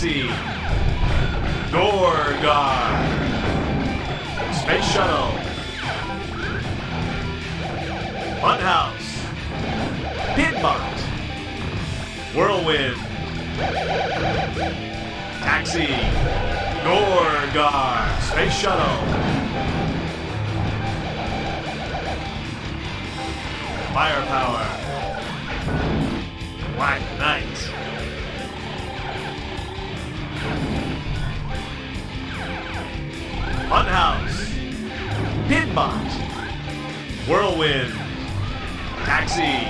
Taxi, Gorgon, Space Shuttle, Funhouse, Pinball, Whirlwind, Taxi, Gorgon, Space Shuttle, Firepower, Black Knight, Funhouse, Pinbot, Whirlwind, Taxi,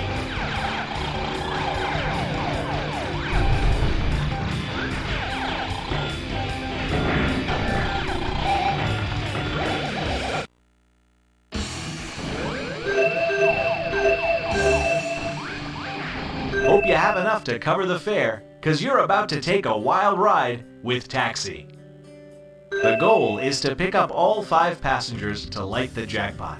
Hope you have enough to cover the fare, 'cause you're about to take a wild ride with Taxi. The goal is to pick up all 5 passengers to light the jackpot.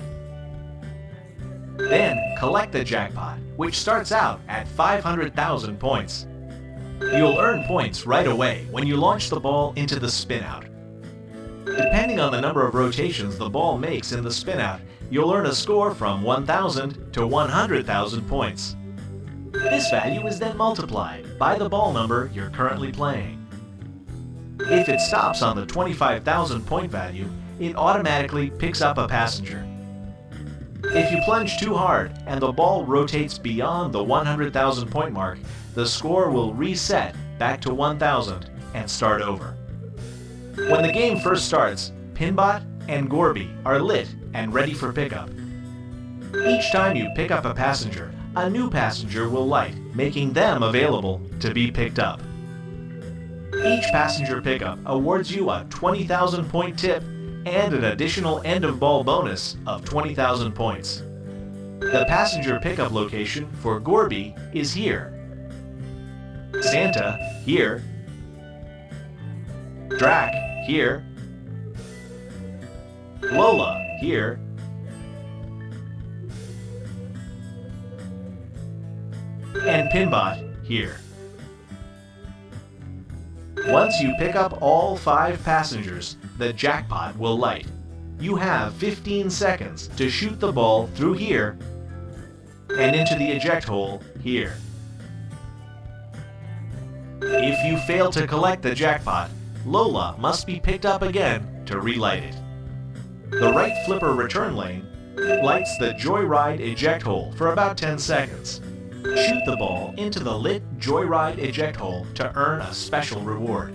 Then collect the jackpot, which starts out at 500,000 points. You'll earn points right away when you launch the ball into the spin-out. Depending on the number of rotations the ball makes in the spin-out, you'll earn a score from 1,000 to 100,000 points. This value is then multiplied by the ball number you're currently playing. If it stops on the 25,000 point value, it automatically picks up a passenger. If you plunge too hard and the ball rotates beyond the 100,000 point mark, the score will reset back to 1,000 and start over. When the game first starts, Pinbot and Gorby are lit and ready for pickup. Each time you pick up a passenger, a new passenger will light, making them available to be picked up. Each passenger pickup awards you a 20,000 point tip and an additional end of ball bonus of 20,000 points. The passenger pickup location for Gorby is here. Santa here. Drac here. Lola here. And Pinbot here. Once you pick up all 5 passengers, the jackpot will light. You have 15 seconds to shoot the ball through here and into the eject hole here. If you fail to collect the jackpot, Lola must be picked up again to relight it. The right flipper return lane lights the Joyride eject hole for about 10 seconds. Shoot the ball into the lit Joyride eject hole to earn a special reward.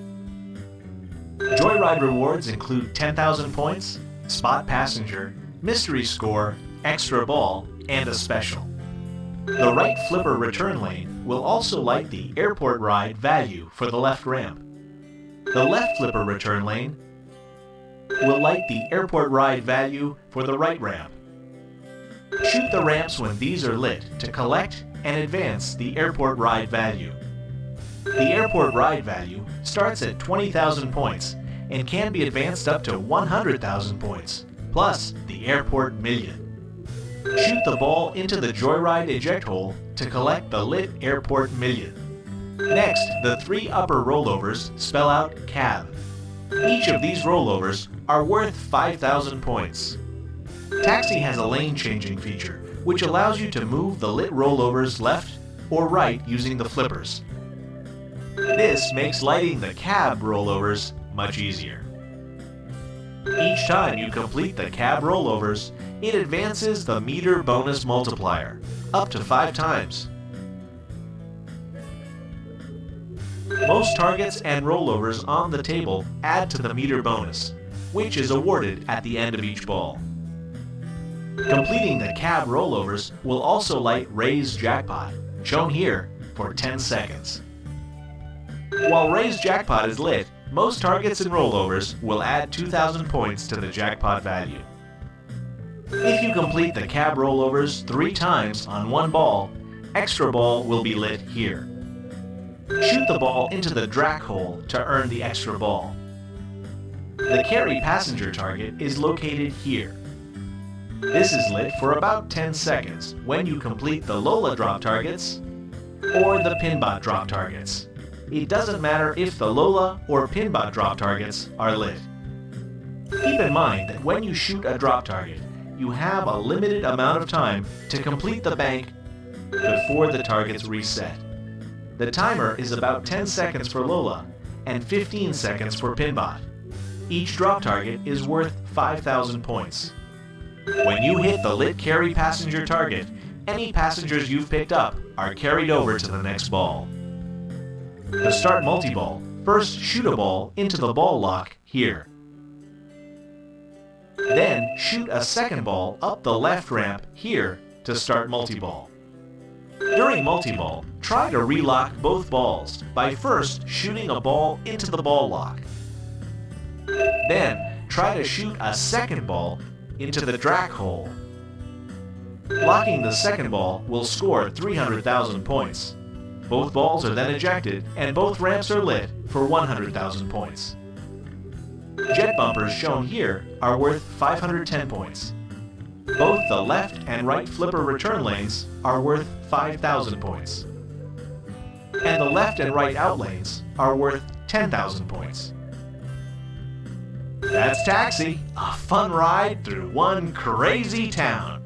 Joyride rewards include 10,000 points, spot passenger, mystery score, extra ball, and a special. The right flipper return lane will also light the airport ride value for the left ramp. The left flipper return lane will light the airport ride value for the right ramp. Shoot the ramps when these are lit to collect and advance the airport ride value. The airport ride value starts at 20,000 points and can be advanced up to 100,000 points, plus the airport million. Shoot the ball into the Joyride eject hole to collect the lit airport million. Next, the 3 upper rollovers spell out cab. Each of these rollovers are worth 5,000 points. Taxi has a lane changing feature, which allows you to move the lit rollovers left or right using the flippers. This makes lighting the cab rollovers much easier. Each time you complete the cab rollovers, it advances the meter bonus multiplier, up to 5 times. Most targets and rollovers on the table add to the meter bonus, which is awarded at the end of each ball. Completing the cab rollovers will also light Ray's jackpot, shown here, for 10 seconds. While Ray's jackpot is lit, most targets and rollovers will add 2,000 points to the jackpot value. If you complete the cab rollovers 3 times on one ball, extra ball will be lit here. Shoot the ball into the Drac hole to earn the extra ball. The carry passenger target is located here. This is lit for about 10 seconds when you complete the Lola drop targets or the Pinbot drop targets. it doesn't matter if the Lola or Pinball drop targets are lit. Keep in mind that when you shoot a drop target, you have a limited amount of time to complete the bank before the targets reset. The timer is about 10 seconds for Lola and 15 seconds for Pinball. Each drop target is worth 5,000 points. When you hit the lit carry passenger target, any passengers you've picked up are carried over to the next ball. To start multi-ball, first shoot a ball into the ball lock here. Then shoot a second ball up the left ramp here to start multi-ball. During multi-ball, try to relock both balls by first shooting a ball into the ball lock. Then try to shoot a second ball into the drag hole. Locking the second ball will score 300,000 points. Both balls are then ejected and both ramps are lit for 100,000 points. Jet bumpers shown here are worth 510 points. Both the left and right flipper return lanes are worth 5,000 points. And the left and right out lanes are worth 10,000 points. That's Taxi, a fun ride through one crazy town.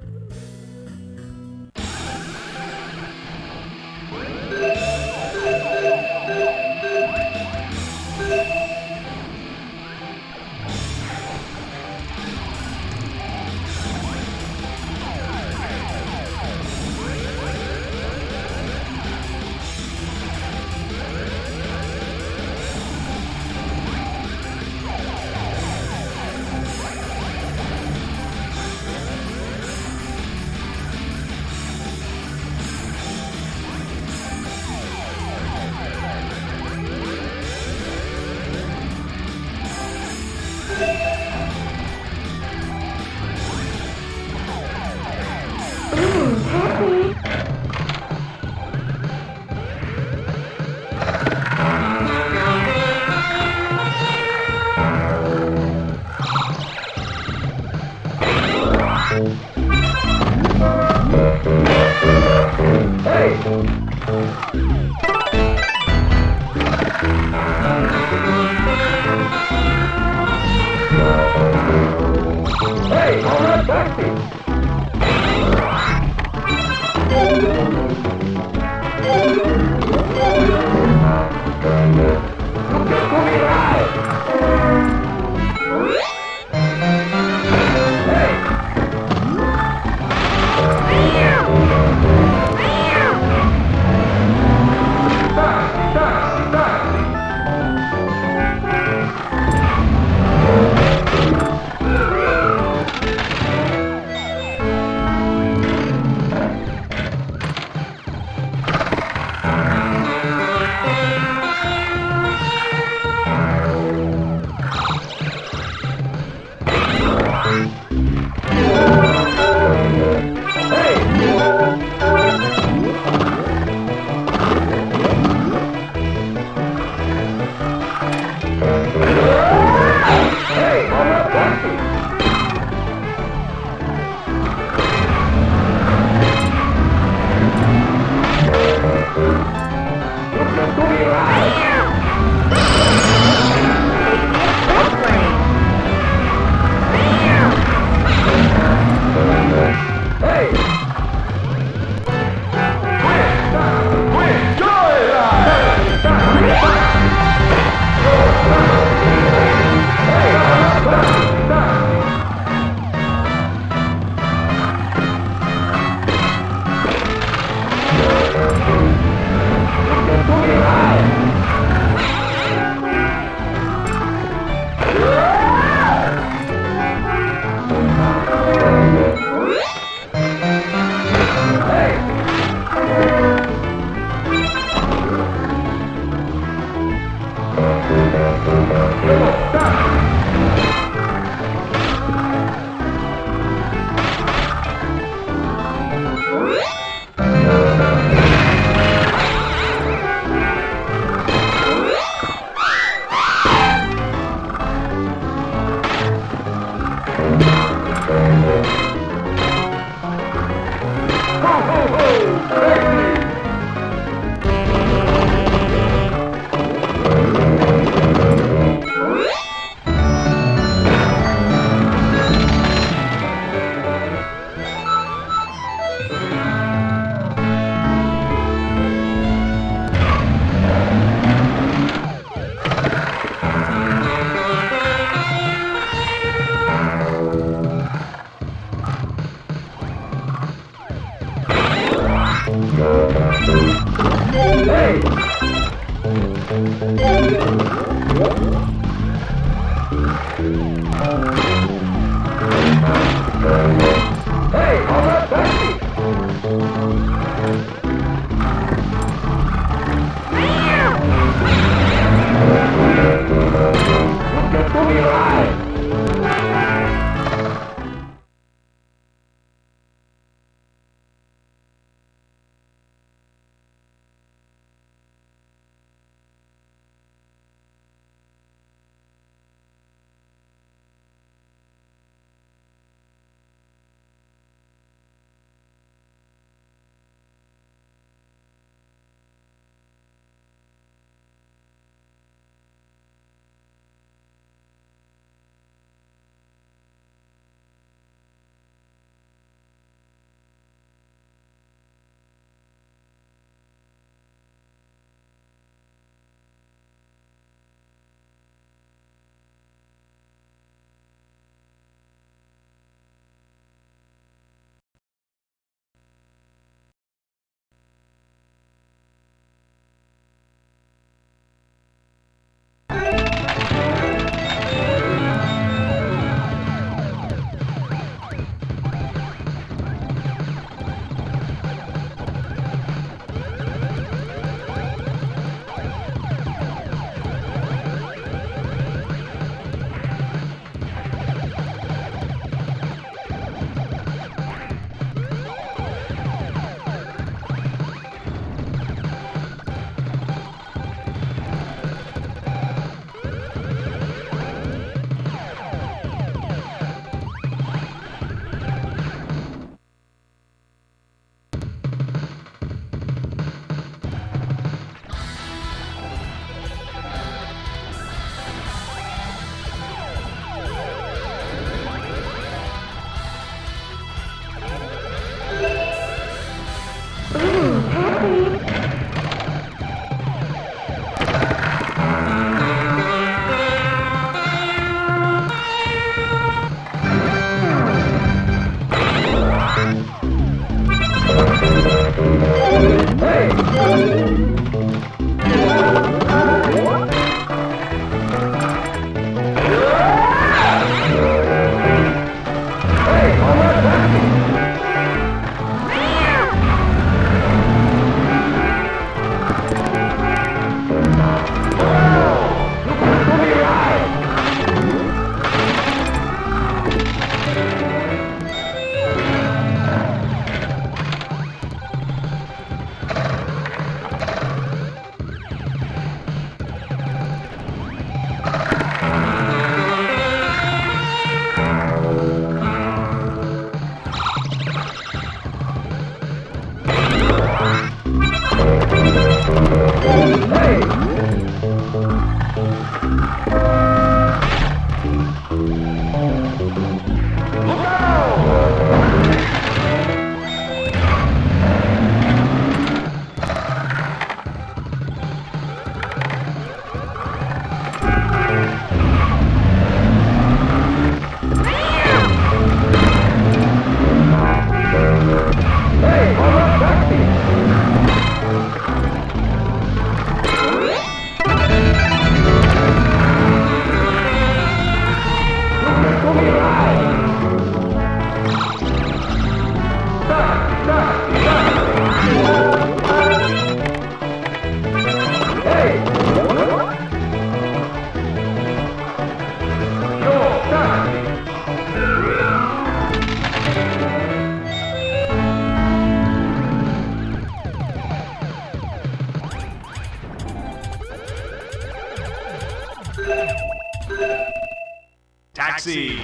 Taxi!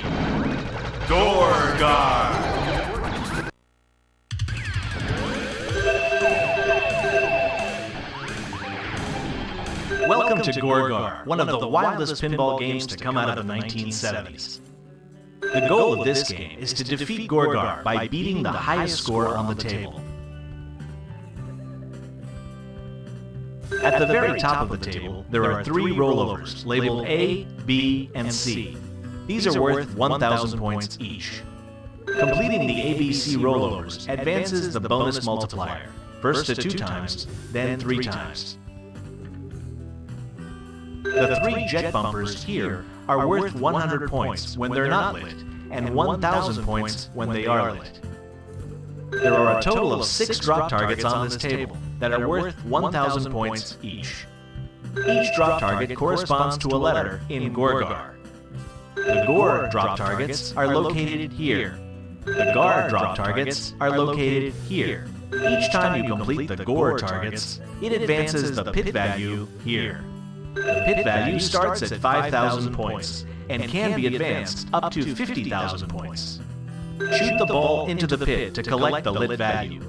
Door guard! Welcome to Gorgar, one of the wildest pinball games to come out of the 1970s. The goal of this game is to defeat Gorgar by beating the highest score on the table. At the very top of the table, there are 3 rollovers labeled A, B, and C. These are worth 1,000 points each. Completing the ABC rollovers advances the bonus multiplier, first to 2 times, then 3 times. The 3 jet bumpers here are worth 100 points when they're not lit, and 1,000 points when they are lit. There are a total of 6 drop targets on this table that are worth 1,000 points each. Each drop target corresponds to a letter in Gorgar. The Gor drop targets are located here. The Gar drop targets are located here. Each time you complete the Gor targets, it advances the pit value here. The pit value starts at 5,000 points and can be advanced up to 50,000 points. Shoot the ball into the pit to collect the lit value.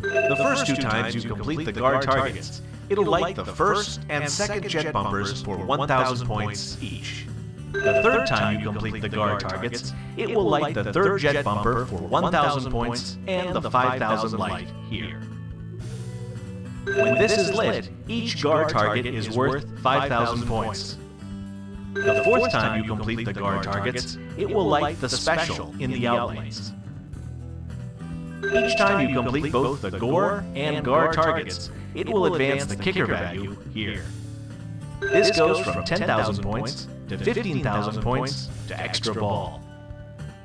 The first 2 times you complete the Gar targets, it'll light the first and second jet bumpers for 1,000 points each. The third time you complete the Gar targets, it will light the third jet bumper for 1,000 points and the 5,000 light here. When this is lit, each Gar target is worth 5,000 points. The fourth time you complete the Gar targets, it will light the special in the outlanes. Each time you complete both the Gor and Gar targets, it will advance the kicker value here. This goes from 10,000 points to 15,000 points to extra ball.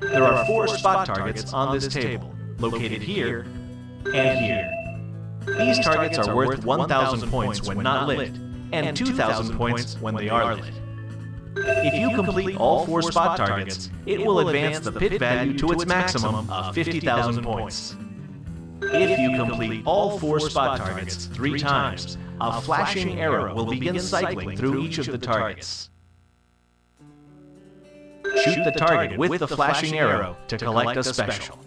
There are 4 spot targets on this table, located here and here. These targets are worth 1,000 points when not lit, and 2,000 points when they are lit. If you complete all 4 spot targets, it will advance the pit value to its maximum of 50,000 points. If you complete all 4 spot targets 3 times, a flashing arrow will begin cycling through each of the targets. Shoot the target with the flashing arrow to collect a special.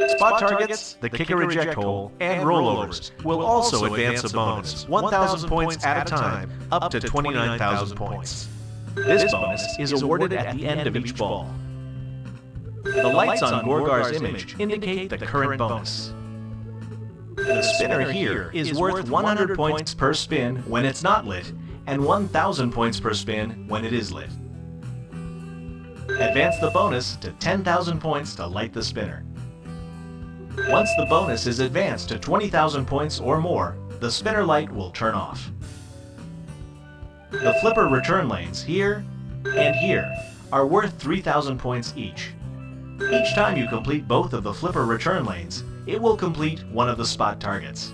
Spot targets, the kicker eject hole, and rollovers will also advance a bonus 1,000 points at a time up to 29,000 points. This bonus is awarded at the end of each ball. The lights on Gorgar's image indicate the current bonus. The spinner here is worth 100 points per spin when it's not lit, and 1,000 points per spin when it is lit. Advance the bonus to 10,000 points to light the spinner. Once the bonus is advanced to 20,000 points or more, the spinner light will turn off. The flipper return lanes here and here are worth 3,000 points each. Each time you complete both of the flipper return lanes, it will complete one of the spot targets.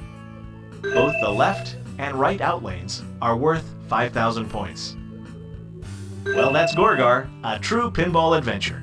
Both the left and right out lanes are worth 5,000 points. Well, that's Gorgar, a true pinball adventure.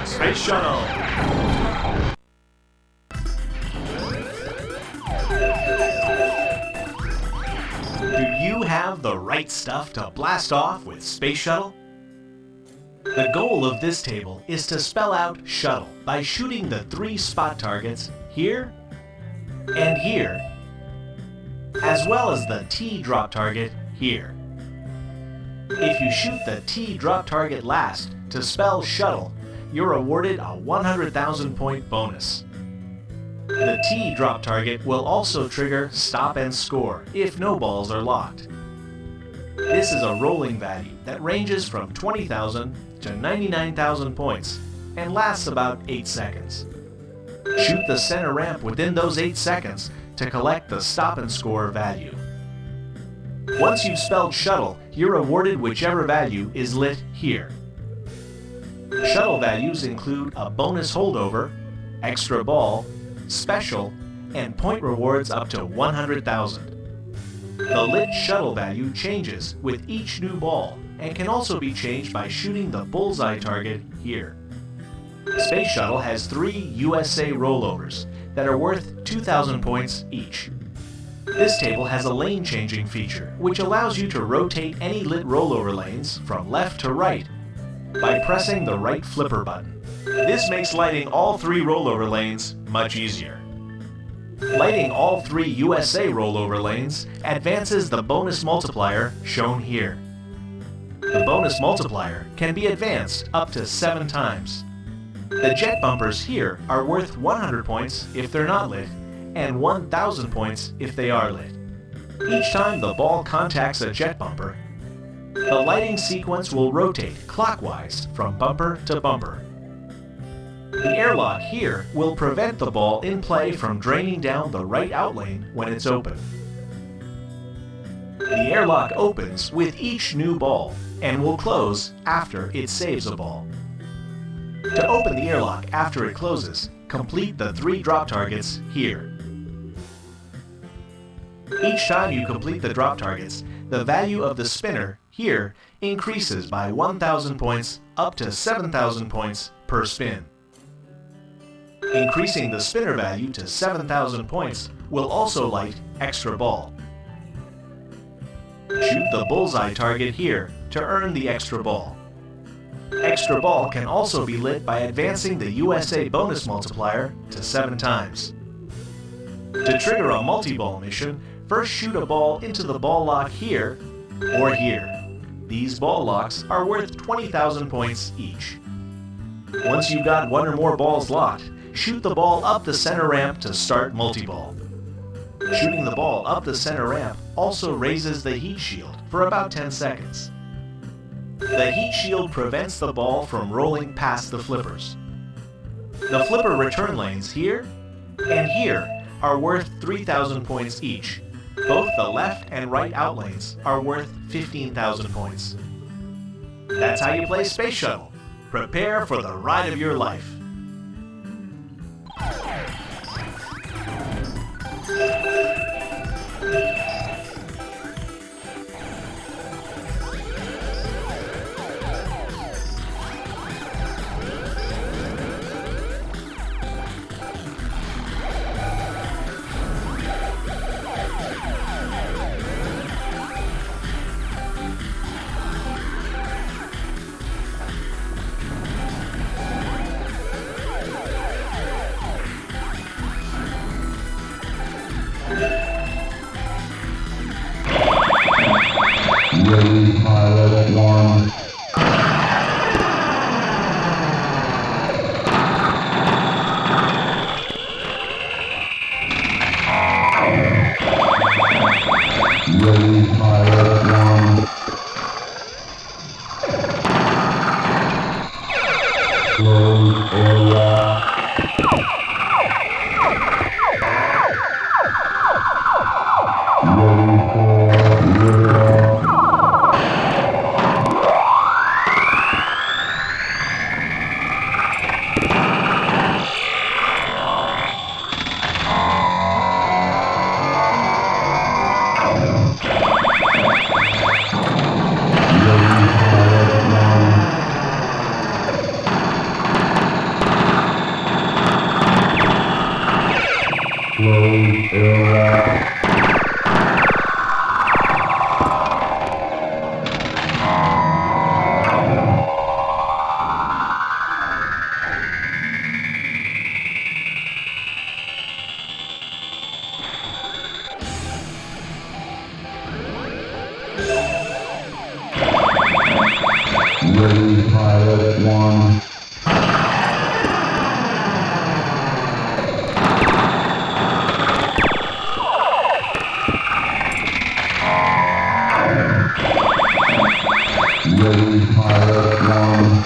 Space Shuttle. Do you have the right stuff to blast off with Space Shuttle? The goal of this table is to spell out shuttle by shooting the 3 spot targets here and here, as well as the T drop target here. If you shoot the T drop target last to spell shuttle, you're awarded a 100,000 point bonus. The T drop target will also trigger stop and score if no balls are locked. This is a rolling value that ranges from 20,000 to 99,000 points and lasts about 8 seconds. Shoot the center ramp within those 8 seconds to collect the stop and score value. Once you've spelled shuttle, you're awarded whichever value is lit here. Shuttle values include a bonus holdover, extra ball, special, and point rewards up to 100,000. The lit shuttle value changes with each new ball and can also be changed by shooting the bullseye target here. Space Shuttle has 3 USA rollovers that are worth 2,000 points each. This table has a lane changing feature which allows you to rotate any lit rollover lanes from left to right by pressing the right flipper button. This makes lighting all 3 rollover lanes much easier. Lighting all 3 USA rollover lanes advances the bonus multiplier shown here. The bonus multiplier can be advanced up to 7 times. The jet bumpers here are worth 100 points if they're not lit, and 1,000 points if they are lit. Each time the ball contacts a jet bumper, the lighting sequence will rotate clockwise from bumper to bumper. The airlock here will prevent the ball in play from draining down the right outlane when it's open. The airlock opens with each new ball and will close after it saves a ball. To open the airlock after it closes, complete the 3 drop targets here. Each time you complete the drop targets, the value of the spinner here increases by 1,000 points up to 7,000 points per spin. Increasing the spinner value to 7,000 points will also light extra ball. Shoot the bullseye target here to earn the extra ball. Extra ball can also be lit by advancing the USA bonus multiplier to 7 times. To trigger a multi-ball mission, first shoot a ball into the ball lock here or here. These ball locks are worth 20,000 points each. Once you've got 1 or more balls locked, shoot the ball up the center ramp to start multi-ball. Shooting the ball up the center ramp also raises the heat shield for about 10 seconds. The heat shield prevents the ball from rolling past the flippers. The flipper return lanes here and here are worth 3,000 points each. Both the left and right outlanes are worth 15,000 points. That's how you play Space Shuttle. Prepare for the ride of your life. Ready, pilot, one. Ready, pilot, one. Close area. Ready for liftoff. Close area. Ready, pilot, one. Ready, pilot, one.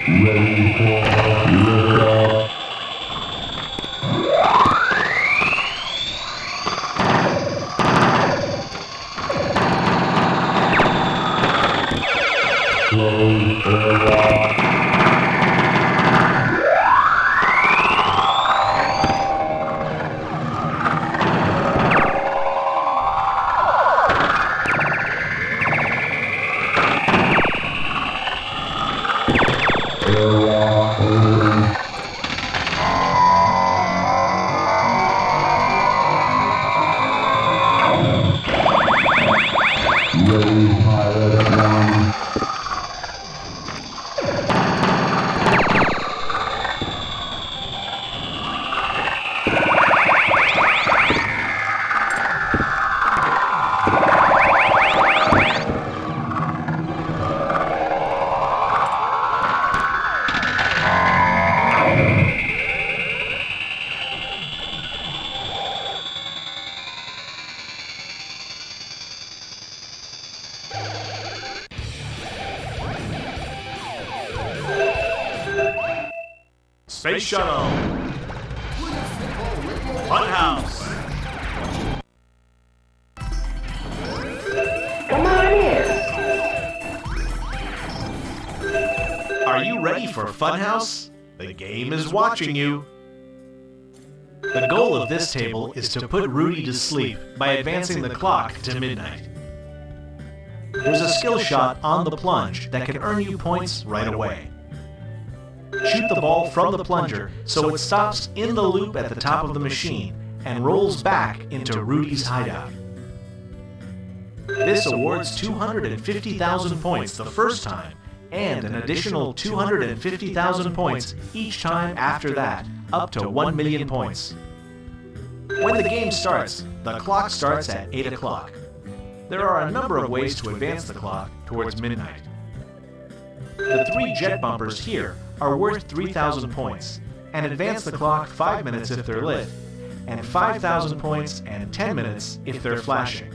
Ready for liftoff. Close area. Area open. Ready, pilot, one. Space Shuttle. Funhouse. Come on in. Are you ready for Funhouse? The game is watching you. The goal of this table is to put Rudy to sleep by advancing the clock to midnight. There's a skill shot on the plunge that can earn you points right away. Shoot the ball from the plunger so it stops in the loop at the top of the machine and rolls back into Rudy's hideout. This awards 250,000 points the first time and an additional 250,000 points each time after that, up to 1 million points. When the game starts, the clock starts at 8 o'clock. There are a number of ways to advance the clock towards midnight. The 3 jet bumpers here are worth 3,000 points, and advance the clock 5 minutes if they're lit, and 5,000 points and 10 minutes if they're flashing.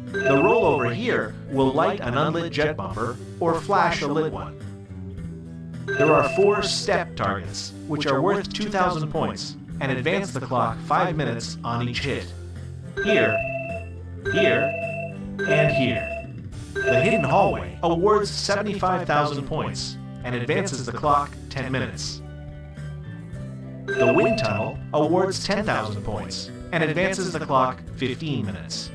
The rollover here will light an unlit jet bumper or flash a lit one. There are 4 step targets, which are worth 2,000 points, and advance the clock 5 minutes on each hit. Here, here, and here. The hidden hallway awards 75,000 points, and advances the clock 10 minutes. The wind tunnel awards 10,000 points, and advances the clock 15 minutes.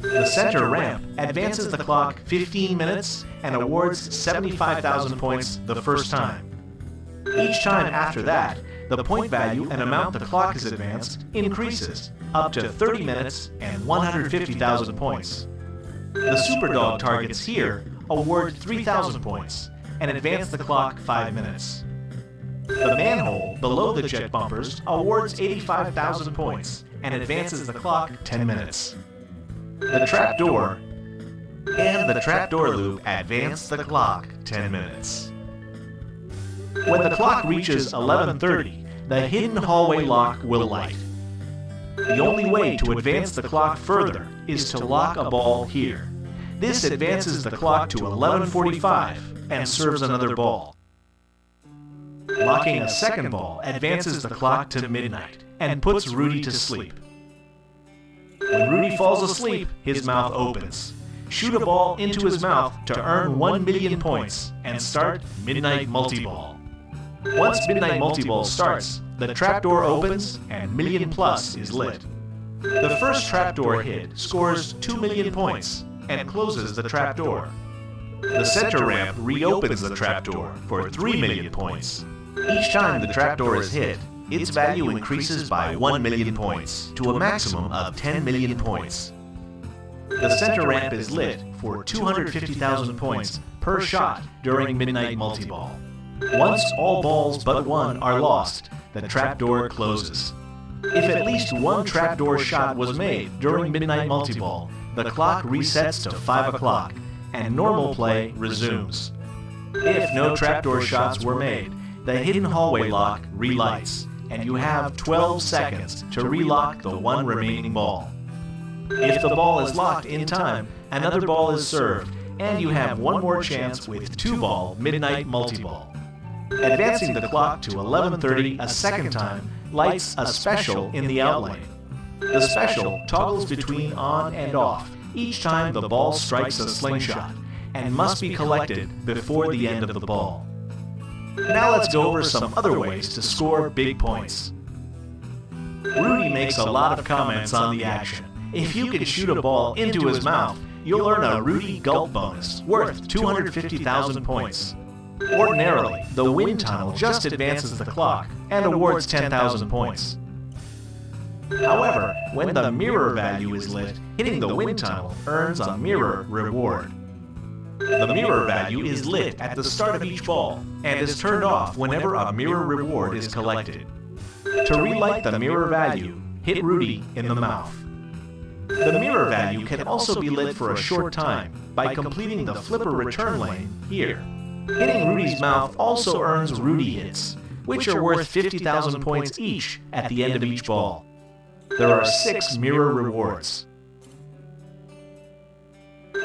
The center ramp advances the clock 15 minutes and awards 75,000 points the first time. Each time after that, the point value and amount the clock is advanced increases, up to 30 minutes and 150,000 points. The Superdog targets here award 3,000 points and advance the clock 5 minutes. The manhole below the jet bumpers awards 85,000 points and advances the clock 10 minutes. The trapdoor and the trapdoor loop advance the clock 10 minutes. When the clock reaches 11:30, the hidden hallway lock will light. The only way to advance the clock further is to lock a ball here. This advances the clock to 11:45 and serves another ball. Locking a second ball advances the clock to midnight and puts Rudy to sleep. When Rudy falls asleep, his mouth opens. Shoot a ball into his mouth to earn 1 million points and start Midnight Multiball. Once Midnight Multiball starts, the trapdoor opens and Million Plus is lit. The first trapdoor hit scores 2 million points and closes the trapdoor. The center ramp reopens the trapdoor for 3 million points. Each time the trapdoor is hit, its value increases by 1 million points to a maximum of 10 million points. The center ramp is lit for 250,000 points per shot during Midnight Multiball. Once all balls but one are lost, the trapdoor closes. If at least one trapdoor shot was made during Midnight Multiball, the clock resets to 5 o'clock, and normal play resumes. If no trapdoor shots were made, the hidden hallway lock relights, and you have 12 seconds to relock the one remaining ball. If the ball is locked in time, another ball is served, and you have one more chance with 2-ball Midnight Multiball. Advancing the clock to 11:30 a second time lights a special in the outlane. The special toggles between on and off each time the ball strikes a slingshot, and must be collected before the end of the ball. Now let's go over some other ways to score big points. Rudy makes a lot of comments on the action. If you can shoot a ball into his mouth, you'll earn a Rudy Gulp bonus worth 250,000 points. Ordinarily, the wind tunnel just advances the clock and awards 10,000 points. However, when the mirror value is lit, hitting the wind tunnel earns a mirror reward. The mirror value is lit at the start of each ball and is turned off whenever a mirror reward is collected. To relight the mirror value, hit Rudy in the mouth. The mirror value can also be lit for a short time by completing the flipper return lane here. Hitting Rudy's mouth also earns Rudy hits, which are worth 50,000 points each at the end of each ball. There are 6 mirror rewards.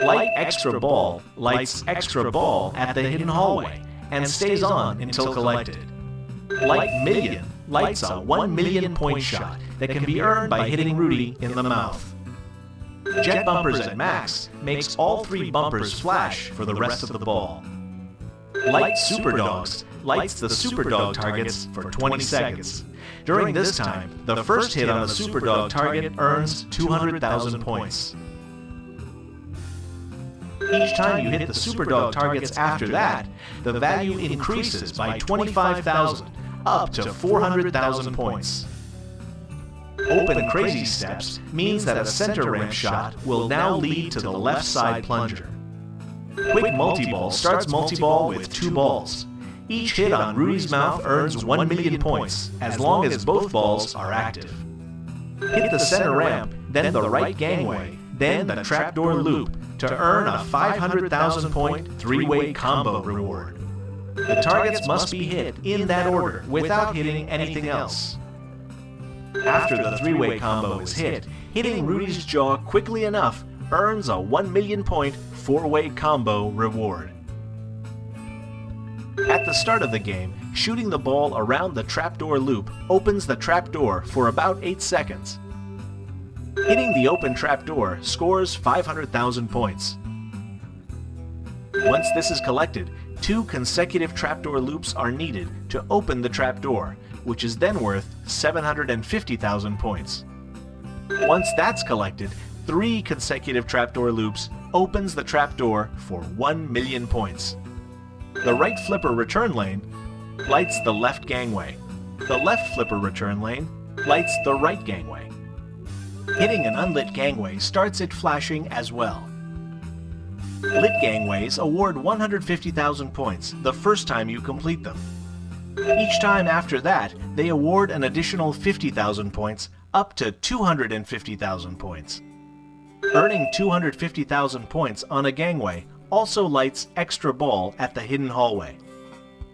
Light Extra Ball lights extra ball at the hidden hallway and stays on until collected. Light Million lights a 1 million point shot that can be earned by hitting Rudy in the mouth. Jet Bumpers at Max makes all 3 bumpers flash for the rest of the ball. Light Superdogs lights the Superdog targets for 20 seconds. During this time, the first hit on the Superdog target earns 200,000 points. Each time you hit the Superdog targets after that, the value increases by 25,000 up to 400,000 points. Open Crazy Steps means that a center ramp shot will now lead to the left side plunger. Quick Multiball starts Multiball with 2 balls. Each hit on Rudy's mouth earns 1 million points as long as both balls are active. Hit the center ramp, then the right gangway, then the trapdoor loop to earn a 500,000 point 3-way combo reward. The targets must be hit in that order without hitting anything else. After the 3-way combo is hit, hitting Rudy's jaw quickly enough earns a 1 million point 4-way combo reward. At At the start of the game, shooting the ball around the trapdoor loop opens the trapdoor for about 8 seconds. Hitting the open trapdoor scores 500,000 points. Once this is collected, 2 consecutive trapdoor loops are needed to open the trapdoor, which is then worth 750,000 points. Once that's collected, 3 consecutive trapdoor loops opens the trapdoor for 1 million points. The right flipper return lane lights the left gangway. The left flipper return lane lights the right gangway. Hitting an unlit gangway starts it flashing as well. Lit gangways award 150,000 points the first time you complete them. Each time after that, they award an additional 50,000 points up to 250,000 points. Earning 250,000 points on a gangway also lights extra ball at the hidden hallway.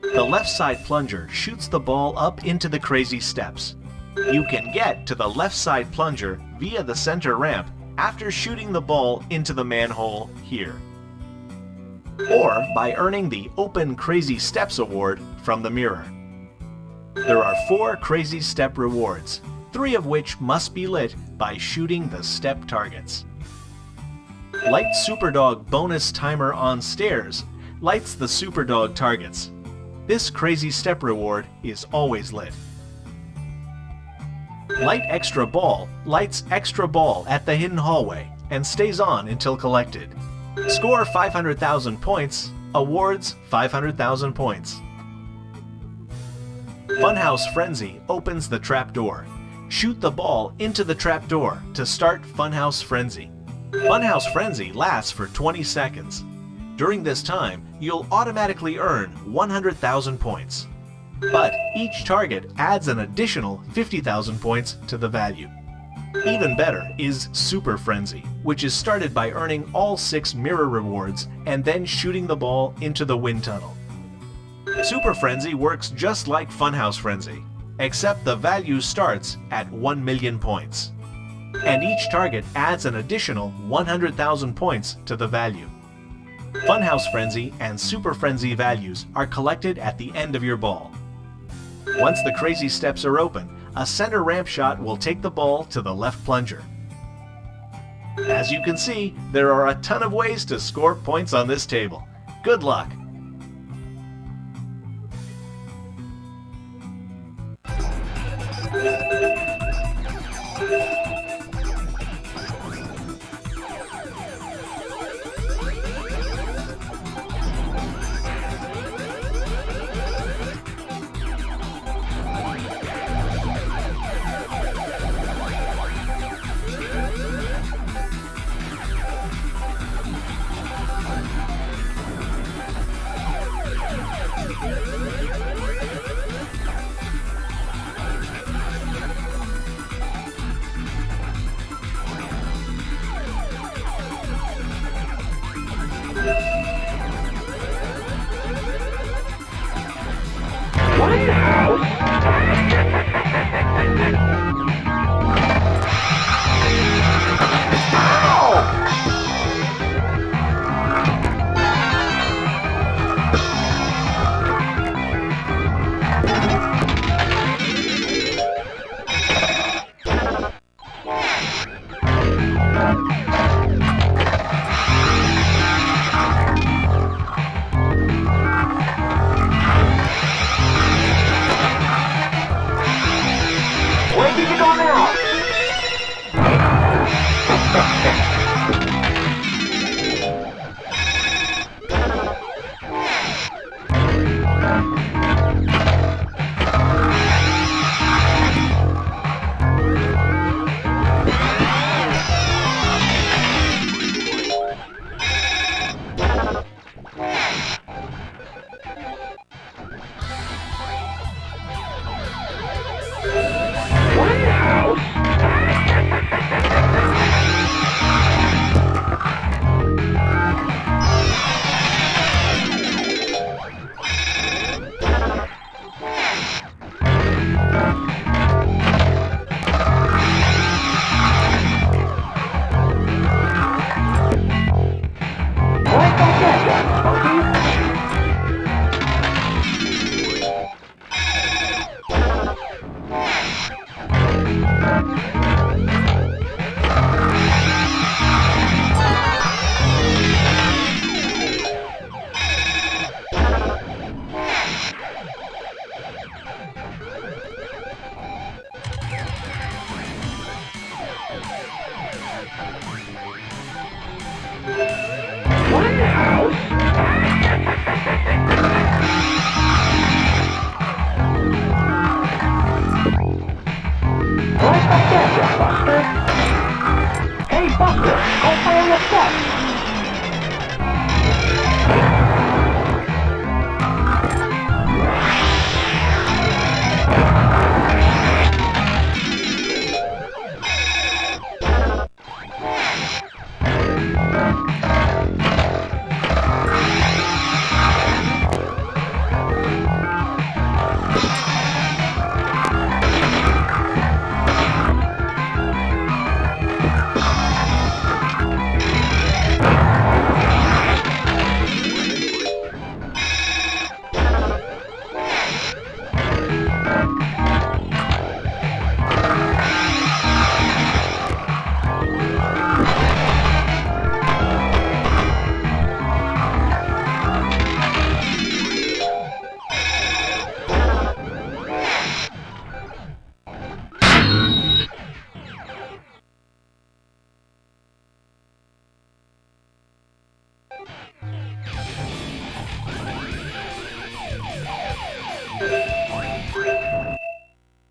The left side plunger shoots the ball up into the crazy steps. You can get to the left side plunger via the center ramp after shooting the ball into the manhole here, or by earning the Open Crazy Steps award from the mirror. There are 4 Crazy Step rewards, 3 of which must be lit by shooting the step targets. Light Superdog bonus timer on stairs lights the Superdog targets. This Crazy Step reward is always lit. Light Extra Ball lights extra ball at the hidden hallway and stays on until collected. Score 500,000 points, awards 500,000 points. Funhouse Frenzy opens the trapdoor. Shoot the ball into the trapdoor to start Funhouse Frenzy. Funhouse Frenzy lasts for 20 seconds. During this time, you'll automatically earn 100,000 points. But each target adds an additional 50,000 points to the value. Even better is Super Frenzy, which is started by earning all 6 mirror rewards and then shooting the ball into the wind tunnel. Super Frenzy works just like Funhouse Frenzy, except the value starts at 1 million points. And each target adds an additional 100,000 points to the value. Funhouse Frenzy and Super Frenzy values are collected at the end of your ball. Once the crazy steps are open, a center ramp shot will take the ball to the left plunger. As you can see, there are a ton of ways to score points on this table. Good luck! Right back at ya, Buster. Hey, Buster, go play on the set.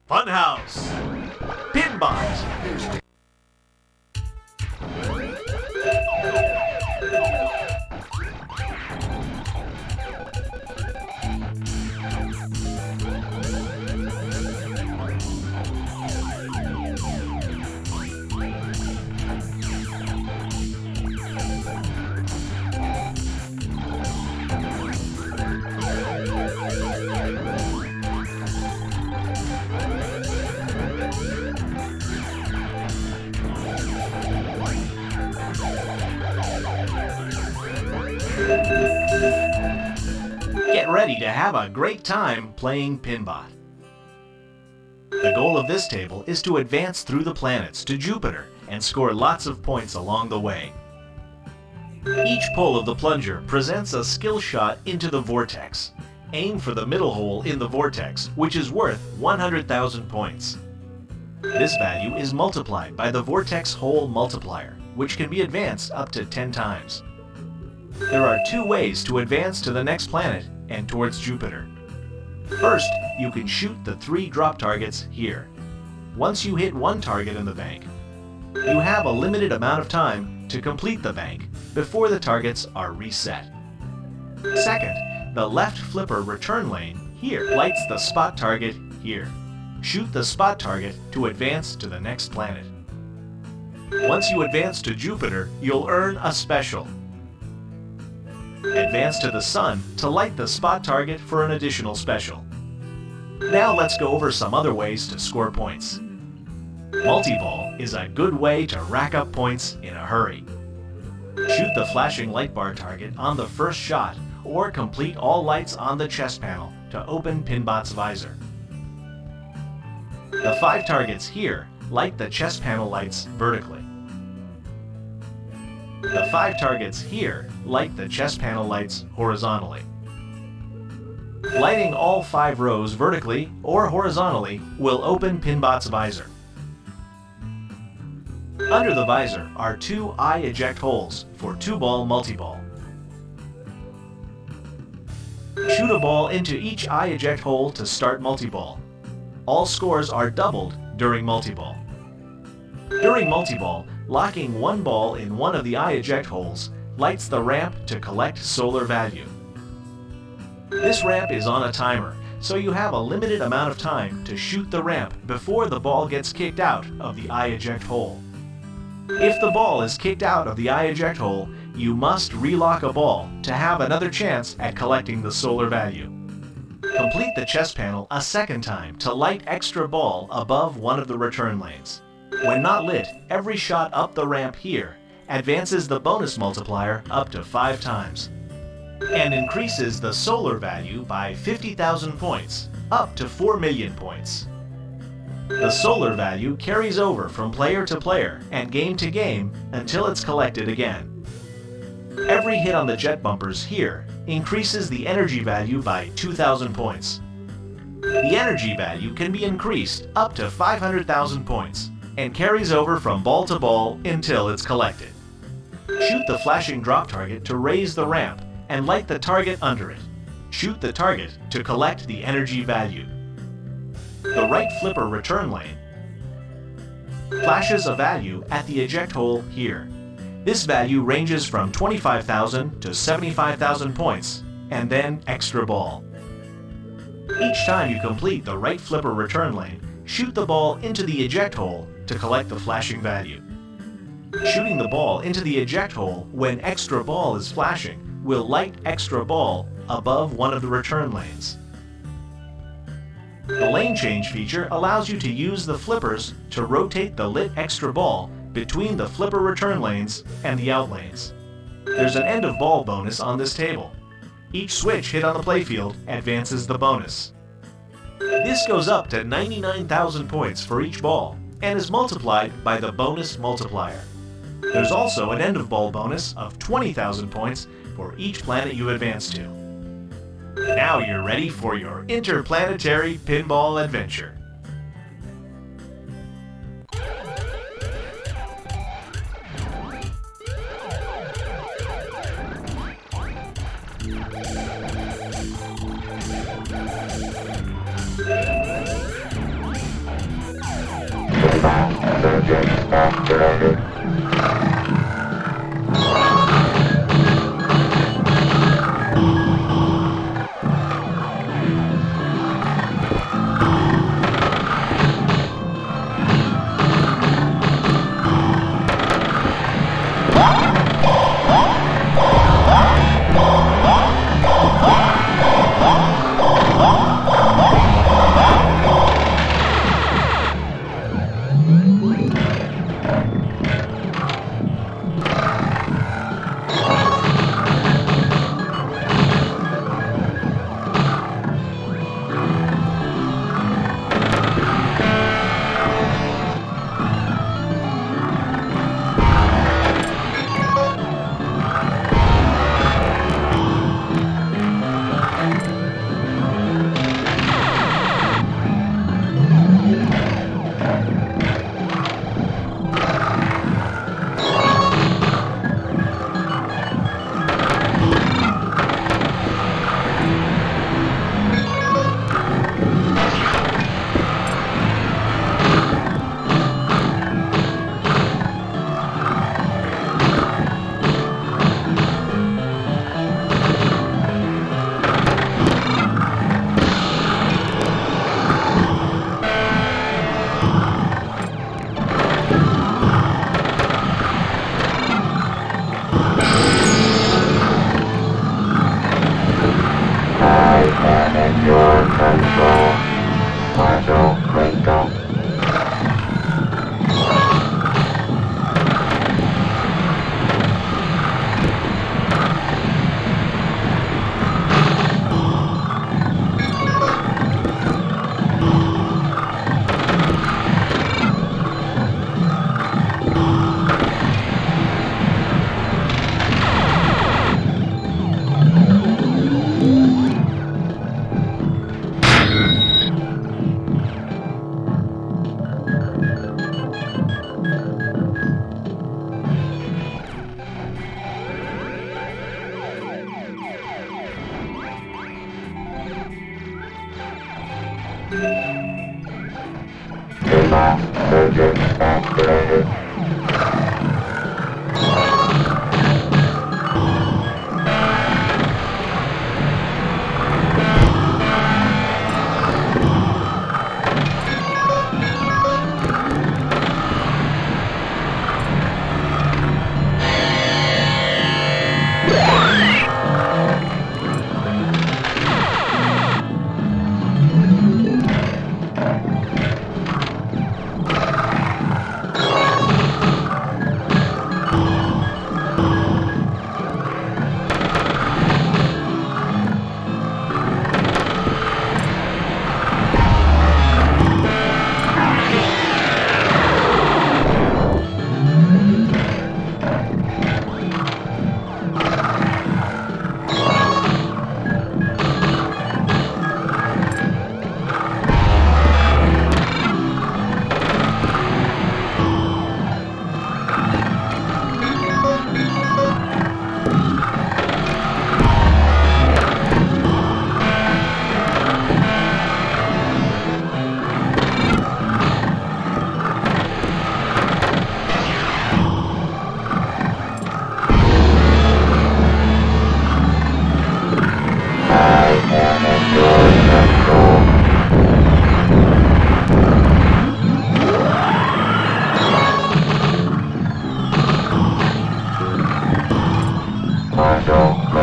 Funhouse! Pinball! Get ready to have a great time playing Pinball. The goal of this table is to advance through the planets to Jupiter and score lots of points along the way. Each pull of the plunger presents a skill shot into the vortex. Aim for the middle hole in the vortex, which is worth 100,000 points. This value is multiplied by the vortex hole multiplier, which can be advanced up to 10 times. There are two ways to advance to the next planet and towards Jupiter. First, you can shoot the 3 drop targets here. Once you hit one target in the bank, you have a limited amount of time to complete the bank before the targets are reset. Second, the left flipper return lane here lights the spot target here. Shoot the spot target to advance to the next planet. Once you advance to Jupiter, you'll earn a special. Advance to the Sun to light the spot target for an additional special. Now let's go over some other ways to score points. Multi-ball is a good way to rack up points in a hurry. Shoot the flashing light bar target on the first shot, or complete all lights on the chest panel to open Pinbot's visor. The 5 targets here light the chest panel lights vertically. The 5 targets here light the chest panel lights horizontally. Lighting all 5 rows vertically or horizontally will open Pinbot's visor. Under the visor are 2 eye eject holes for 2-ball multi-ball. Shoot a ball into each eye eject hole to start multi-ball. All scores are doubled during multi-ball. During multi-ball, locking one ball in one of the eye eject holes lights the ramp to collect solar value. This ramp is on a timer, so you have a limited amount of time to shoot the ramp before the ball gets kicked out of the eye eject hole. If the ball is kicked out of the eye eject hole, you must relock a ball to have another chance at collecting the solar value. Complete the chest panel a second time to light extra ball above one of the return lanes. When not lit, every shot up the ramp here advances the bonus multiplier up to 5 times and increases the solar value by 50,000 points, up to 4 million points. The solar value carries over from player to player and game to game until it's collected again. Every hit on the jet bumpers here increases the energy value by 2,000 points. The energy value can be increased up to 500,000 points and carries over from ball to ball until it's collected. Shoot the flashing drop target to raise the ramp and light the target under it. Shoot the target to collect the energy value. The right flipper return lane flashes a value at the eject hole here. This value ranges from 25,000 to 75,000 points, and then extra ball. Each time you complete the right flipper return lane, shoot the ball into the eject hole to collect the flashing value. Shooting the ball into the eject hole when extra ball is flashing will light extra ball above one of the return lanes. The lane change feature allows you to use the flippers to rotate the lit extra ball between the flipper return lanes and the out lanes. There's an end of ball bonus on this table. Each switch hit on the playfield advances the bonus. This goes up to 99,000 points for each ball and is multiplied by the bonus multiplier. There's also an end of ball bonus of 20,000 points for each planet you advance to. Now you're ready for your interplanetary pinball adventure.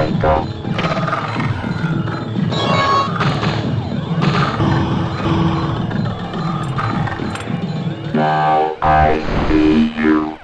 I don't. Now I see you.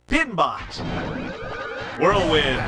Pinbot! Whirlwind!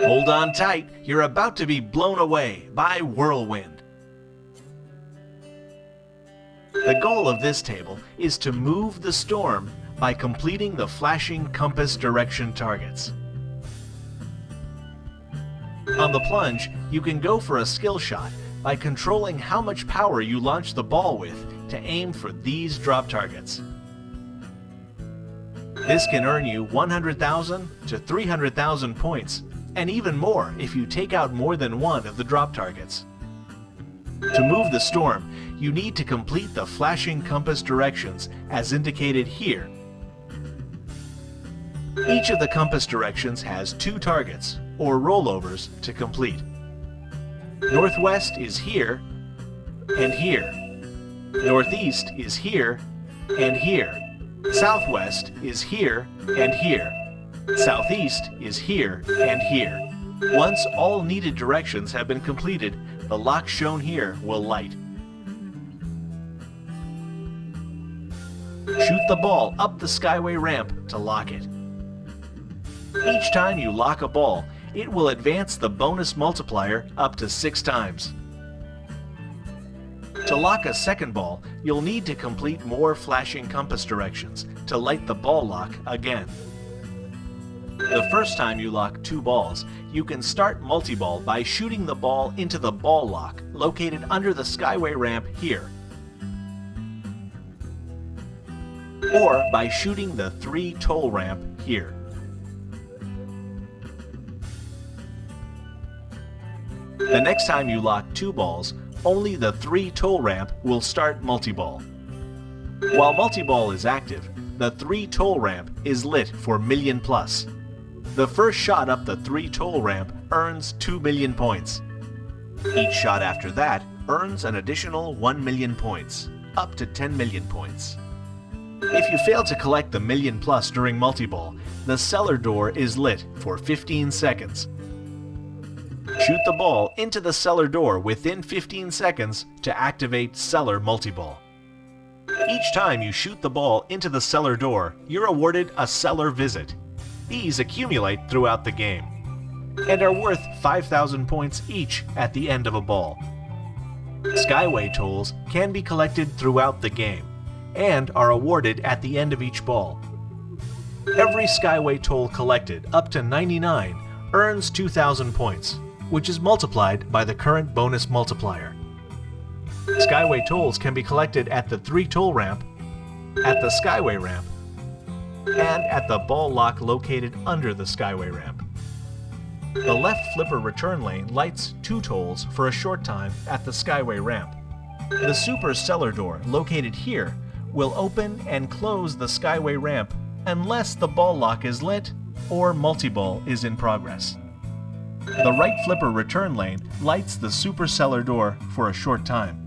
Hold on tight, you're about to be blown away by Whirlwind. The goal of this table is to move the storm by completing the flashing compass direction targets. On the plunge, you can go for a skill shot by controlling how much power you launch the ball with to aim for these drop targets. This can earn you 100,000 to 300,000 points, and even more if you take out more than one of the drop targets. To move the storm, you need to complete the flashing compass directions as indicated here. Each of the compass directions has 2 targets, or rollovers, to complete. Northwest is here, and here. Northeast is here, and here. Southwest is here, and here. Southeast is here, and here. Once all needed directions have been completed, the lock shown here will light. Shoot the ball up the skyway ramp to lock it. Each time you lock a ball, it will advance the bonus multiplier up to 6 times. To lock a second ball, you'll need to complete more flashing compass directions to light the ball lock again. The first time you lock two balls, you can start multi-ball by shooting the ball into the ball lock located under the skyway ramp here, or by shooting the 3 toll ramp here. The next time you lock two balls, only the 3 toll ramp will start multi-ball. While multi-ball is active, the 3 toll ramp is lit for million plus. The first shot up the 3 toll ramp earns 2 million points. Each shot after that earns an additional 1 million points, up to 10 million points. If you fail to collect the million plus during multi-ball, the cellar door is lit for 15 seconds. Shoot the ball into the cellar door within 15 seconds to activate cellar multi-ball. Each time you shoot the ball into the cellar door, you're awarded a cellar visit. These accumulate throughout the game and are worth 5,000 points each at the end of a ball. Skyway tolls can be collected throughout the game and are awarded at the end of each ball. Every Skyway toll collected up to 99 earns 2,000 points, which is multiplied by the current bonus multiplier. Skyway tolls can be collected at the 3 toll ramp, at the Skyway ramp, and at the ball lock located under the Skyway ramp. The left flipper return lane lights 2 tolls for a short time at the Skyway ramp. The super cellar door located here will open and close the Skyway ramp unless the ball lock is lit or multi-ball is in progress. The right flipper return lane lights the super cellar door for a short time.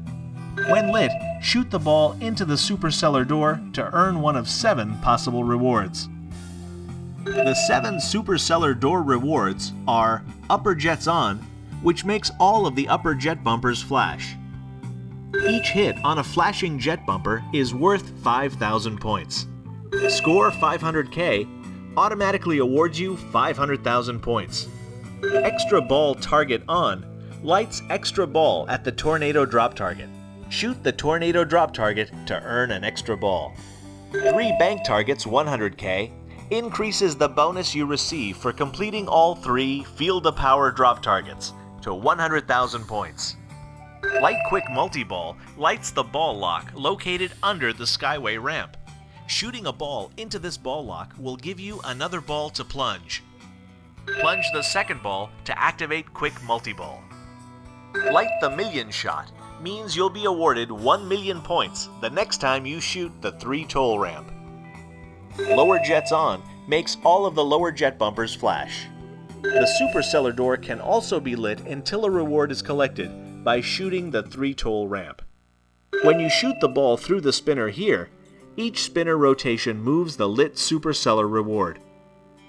When lit, shoot the ball into the super cellar door to earn one of 7 possible rewards. The 7 super cellar door rewards are upper jets on, which makes all of the upper jet bumpers flash. Each hit on a flashing jet bumper is worth 5,000 points. Score 500k automatically awards you 500,000 points. Extra ball target on lights extra ball at the tornado drop target. Shoot the tornado drop target to earn an extra ball. 3 bank targets 100k increases the bonus you receive for completing all 3 field of power drop targets to 100,000 points. Light Quick Multi-Ball lights the ball lock located under the Skyway ramp. Shooting a ball into this ball lock will give you another ball to plunge. Plunge the second ball to activate Quick Multi-Ball. Light the Million Shot means you'll be awarded 1 million points the next time you shoot the 3 toll ramp. Lower Jets On makes all of the lower jet bumpers flash. The super cellar door can also be lit until a reward is collected by shooting the 3 toll ramp. When you shoot the ball through the spinner here, each spinner rotation moves the lit super cellar reward.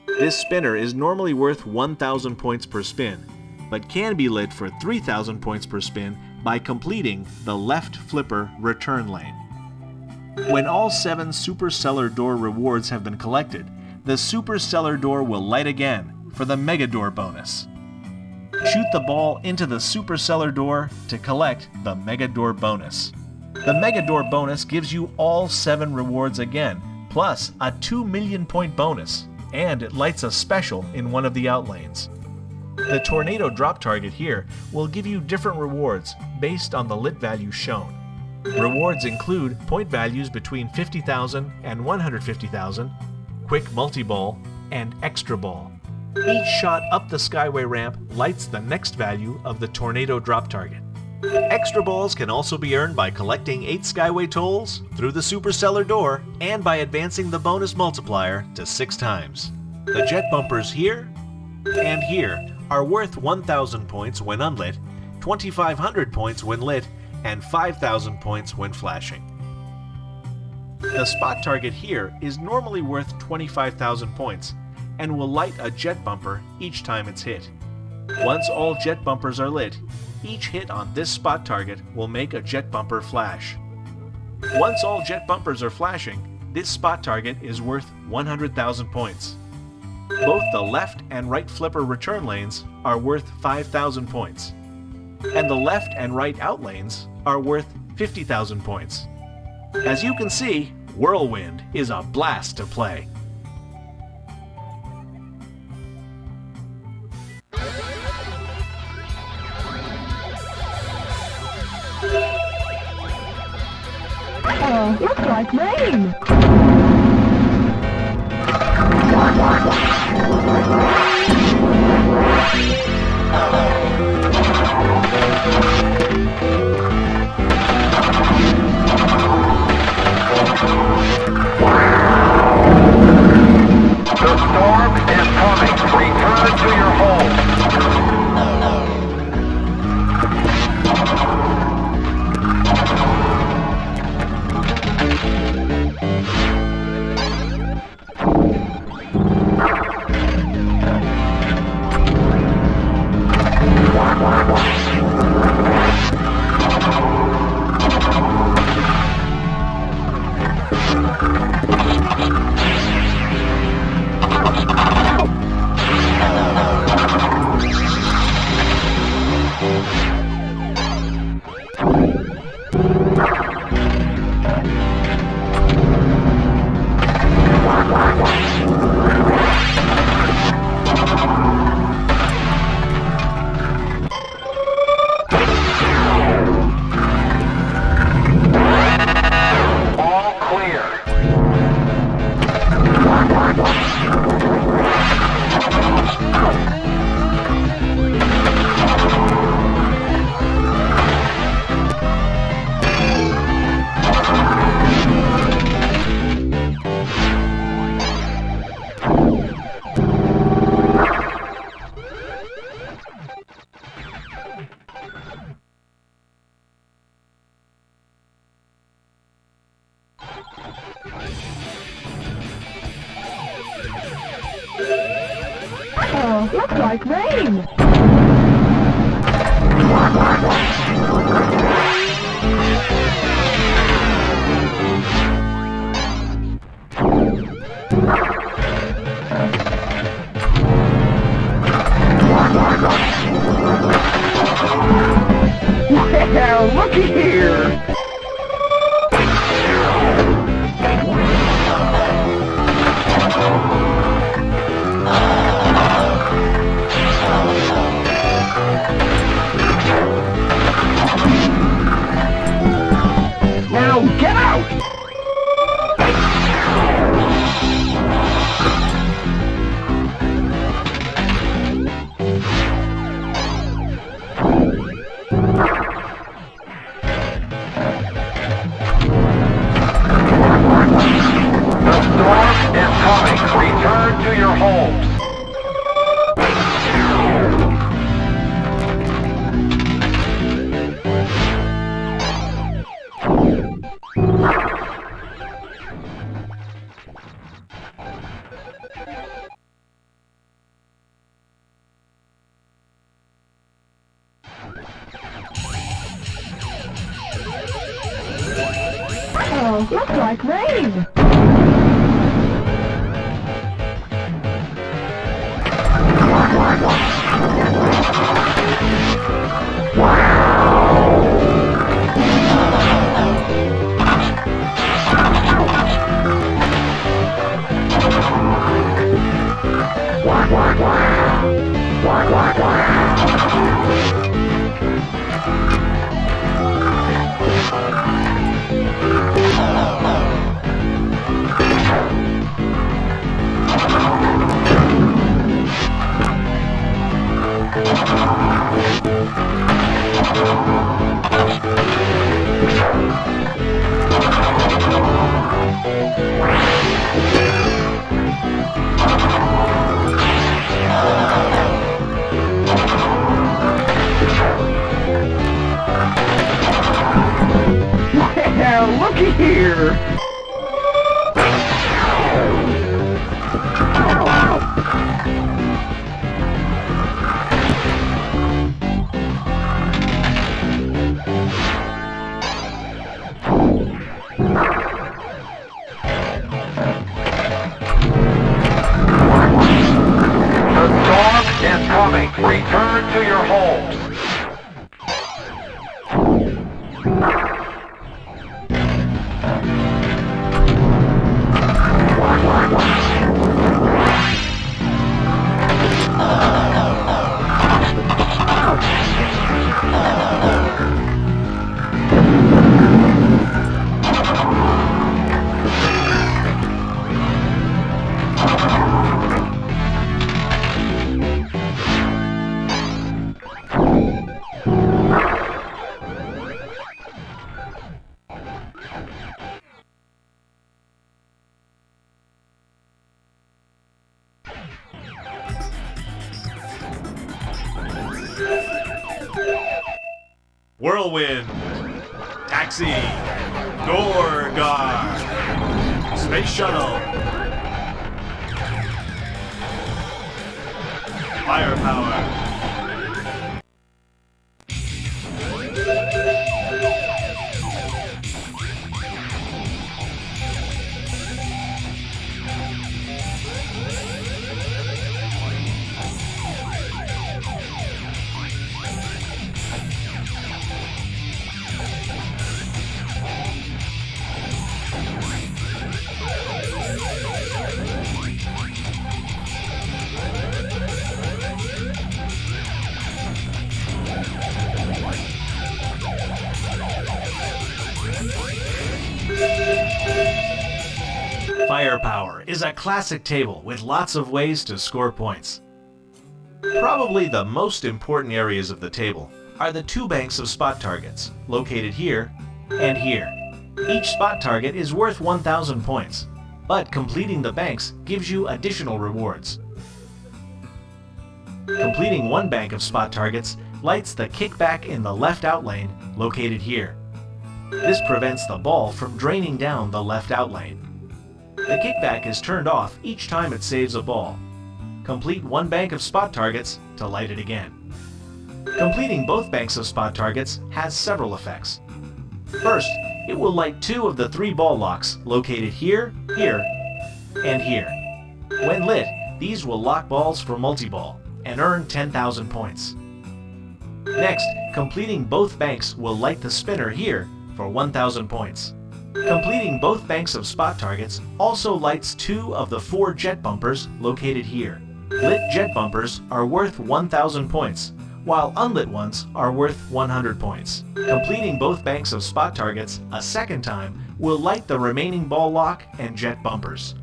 This spinner is normally worth 1,000 points per spin, but can be lit for 3,000 points per spin by completing the left flipper return lane. When all 7 super cellar door rewards have been collected, the super cellar door will light again for the mega door bonus. Shoot the ball into the super cellar door to collect the mega door bonus. The mega door bonus gives you all 7 rewards again, plus a 2 million point bonus, and it lights a special in one of the out lanes. The tornado drop target here will give you different rewards based on the lit value shown. Rewards include point values between 50,000 and 150,000, quick multi-ball, and extra ball. Each shot up the Skyway ramp lights the next value of the tornado drop target. Extra balls can also be earned by collecting 8 Skyway tolls through the super cellar door and by advancing the bonus multiplier to 6 times. The jet bumpers here and here are worth 1,000 points when unlit, 2,500 points when lit, and 5,000 points when flashing. The spot target here is normally worth 25,000 points and will light a jet bumper each time it's hit. Once all jet bumpers are lit, each hit on this spot target will make a jet bumper flash. Once all jet bumpers are flashing, this spot target is worth 100,000 points. Both the left and right flipper return lanes are worth 5,000 points, and the left and right out lanes are worth 50,000 points. As you can see, Whirlwind is a blast to play. looks like rain. The storm is coming. Return to your home. Oh, looks like rain. Well, looky here. Now get out! The storm is coming. Return to your homes. Oh, looks like rain. Well, looky here. The storm is coming. Return to your homes. Whirlwind, Taxi, Gorgar, Space Shuttle, Firepower. Firepower is a classic table with lots of ways to score points. Probably the most important areas of the table are the two banks of spot targets, located here and here. Each spot target is worth 1,000 points, but completing the banks gives you additional rewards. Completing one bank of spot targets lights the kickback in the left out lane, located here. This prevents the ball from draining down the left out lane. The kickback is turned off each time it saves a ball. Complete one bank of spot targets to light it again. Completing both banks of spot targets has several effects. First, it will light 2 of the 3 ball locks located here, here, and here. When lit, these will lock balls for multi-ball and earn 10,000 points. Next, completing both banks will light the spinner here for 1,000 points. Completing both banks of spot targets also lights 2 of the 4 jet bumpers located here. Lit jet bumpers are worth 1,000 points, while unlit ones are worth 100 points. Completing both banks of spot targets a second time will light the remaining ball lock and jet bumpers.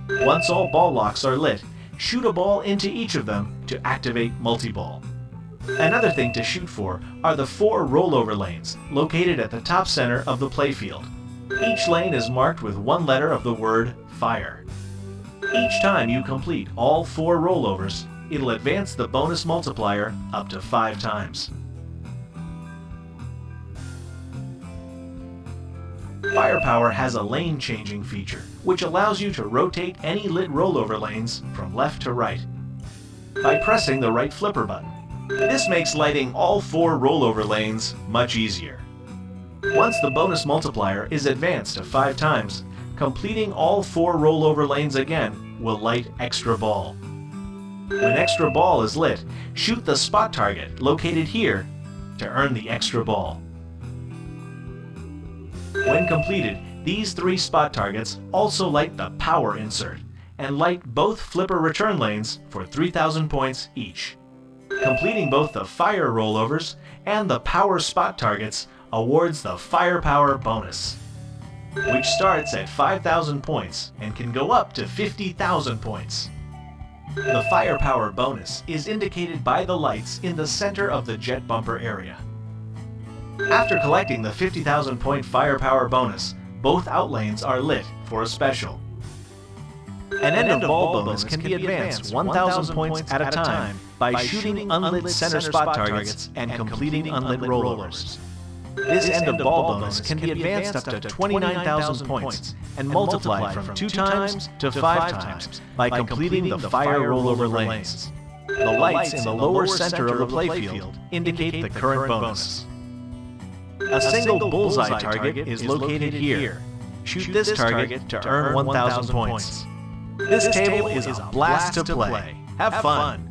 Once all ball locks are lit, shoot a ball into each of them to activate multi-ball. Another thing to shoot for are the 4 rollover lanes located at the top center of the playfield. Each lane is marked with 1 letter of the word fire. Each time you complete all 4 rollovers, it'll advance the bonus multiplier up to 5 times. Firepower has a lane changing feature, which allows you to rotate any lit rollover lanes from left to right by pressing the right flipper button. This makes lighting all 4 rollover lanes much easier. Once the bonus multiplier is advanced to 5 times, completing all 4 rollover lanes again will light extra ball. When extra ball is lit, shoot the spot target located here to earn the extra ball. When completed, these 3 spot targets also light the power insert and light both flipper return lanes for 3,000 points each. Completing both the fire rollovers and the power spot targets awards the firepower bonus, which starts at 5,000 points and can go up to 50,000 points. The firepower bonus is indicated by the lights in the center of the jet bumper area. After collecting the 50,000 point firepower bonus, both outlanes are lit for a special. An end of ball bonus can be advanced 1,000 points at a time by shooting unlit center spot targets and completing unlit rollovers. This end of ball bonus can be advanced up to 29,000 points and multiplied from 2 times to 5 times by completing the fire rollover lanes. The lights in the lower center of the playfield indicate the current bonus. A single bullseye target is located here. Shoot this target to earn 1,000 points. This table is a blast to play. Have fun!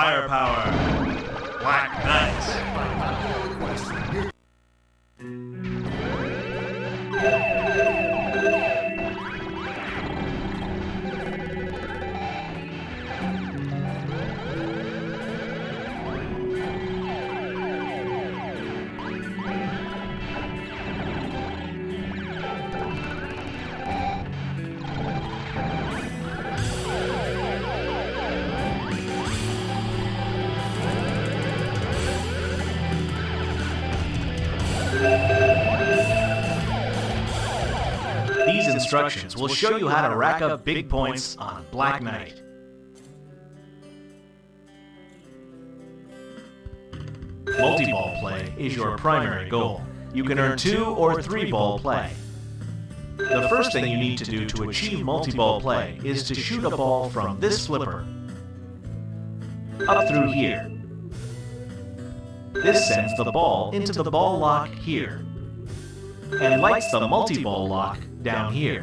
firepower. Black Knight. These instructions will show you how to rack up big points on Black Knight. Multi-ball play is your primary goal. You can earn 2 or 3 ball play. The first thing you need to do to achieve multi-ball play is to shoot a ball from this flipper up through here. This sends the ball into the ball lock here and lights the multi-ball lock down here.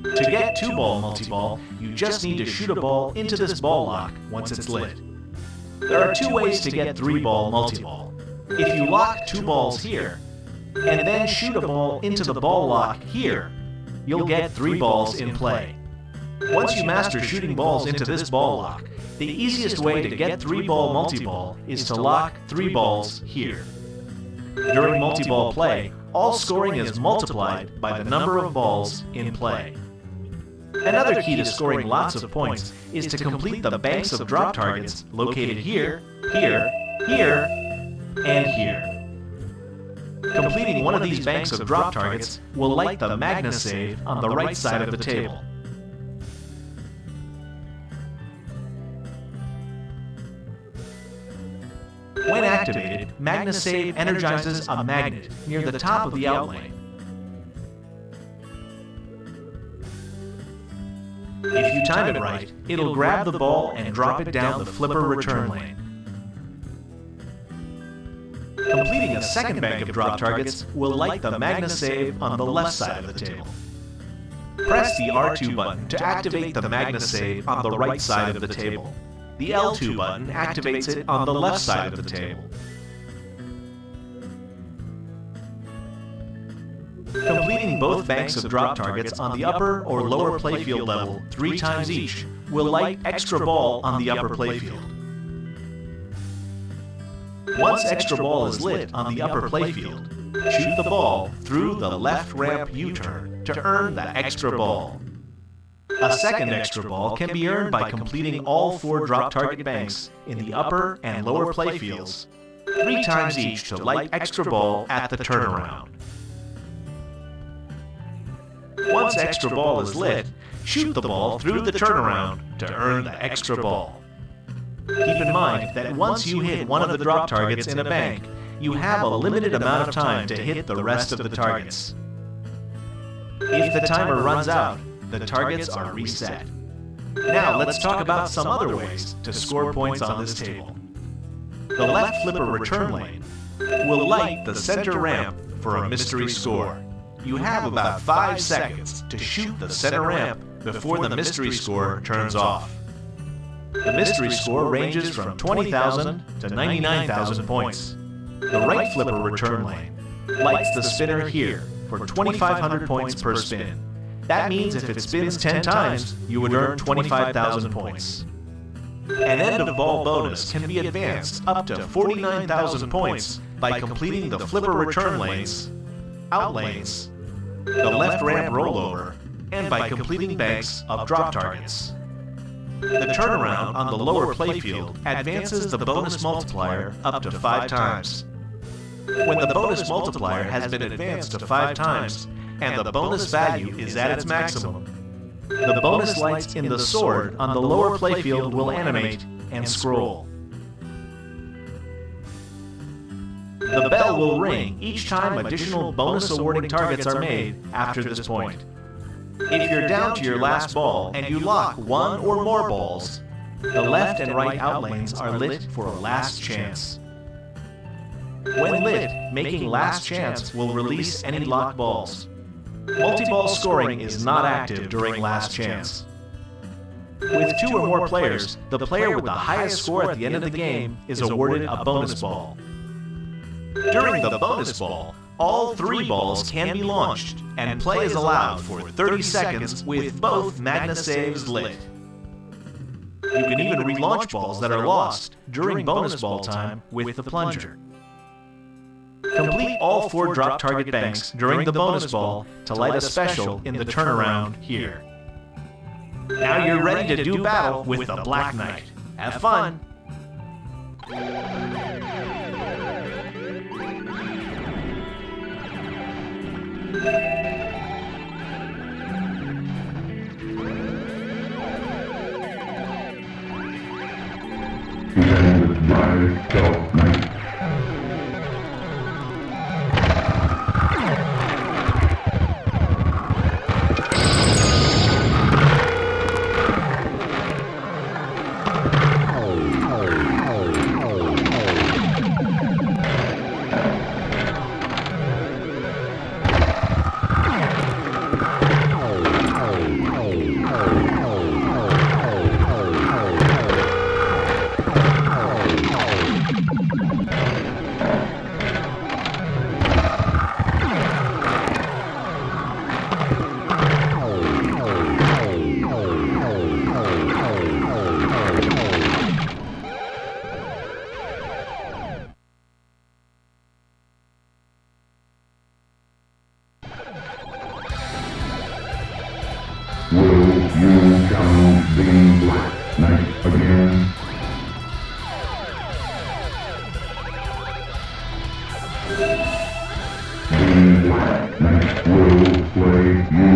To get 2-ball multi-ball, you just need to shoot a ball into this ball lock once it's lit. There are 2 ways to get 3-ball multi-ball. If you lock 2 balls here, and then shoot a ball into the ball lock here, you'll get 3 balls in play. Once you master shooting balls into this ball lock, the easiest way to get 3-ball multi-ball is to lock 3 balls here. During multi-ball play, all scoring is multiplied by the number of balls in play. Another key to scoring lots of points is to complete the banks of drop targets located here, here, here, and here. Completing one of these banks of drop targets will light the Magna save on the right side of the table. When activated, Magna Save energizes a magnet near the top of the outlane. If you time it right, it'll grab the ball and drop it down the flipper return lane. Completing a second bank of drop targets will light the Magna Save on the left side of the table. Press the R2 button to activate the Magna Save on the right side of the table. The L2 button activates it on the left side of the table. Completing both banks of drop targets on the upper or lower playfield level 3 times each will light extra ball on the upper playfield. Once extra ball is lit on the upper playfield, shoot the ball through the left ramp U-turn to earn the extra ball. A second extra ball can be earned by completing all 4 drop target banks in the upper and lower playfields 3 times each to light extra ball at the turnaround. Once extra ball is lit, shoot the ball through the turnaround to earn the extra ball. Keep in mind that once you hit one of the drop targets in a bank, you have a limited amount of time to hit the rest of the targets. If the timer runs out, the targets are reset. Now let's talk about some other ways to score points on this table. The left flipper return lane will light the center ramp for a mystery score. You have about 5 seconds to shoot the center ramp before the mystery score turns off. The mystery score ranges from 20,000 to 99,000 points. The right flipper return lane lights the spinner here for 2,500 points per spin. That means if it spins 10 times, you would earn 25,000 points. An end-of-ball bonus can be advanced up to 49,000 points by completing the flipper return lanes, out lanes, the left ramp rollover, and by completing banks of drop targets. The turnaround on the lower playfield advances the bonus multiplier up to 5 times. When the bonus multiplier has been advanced to 5 times, and the bonus value is at its maximum, the bonus lights in the sword on the lower playfield will animate and scroll. The bell will ring each time additional bonus awarding targets are made after this point. If you're down to your last ball and you lock 1 or more balls, the left and right outlanes are lit for a last chance. When lit, making last chance will release any locked balls. Multi-ball scoring is not active during last chance. With 2 or more players, the player with the highest score at the end of the game is awarded a bonus ball. During the bonus ball, all 3 balls can be launched, and play is allowed for 30 seconds with both Magna saves lit. You can even relaunch balls that are lost during bonus ball time with the plunger. Complete all 4 drop target banks during the bonus ball to light a special in the turnaround here. Now you're ready to do battle with the Black Knight. Have fun! Defended by Stealth Knight. Will you challenge the Black Knight again? The Black Knight will play you.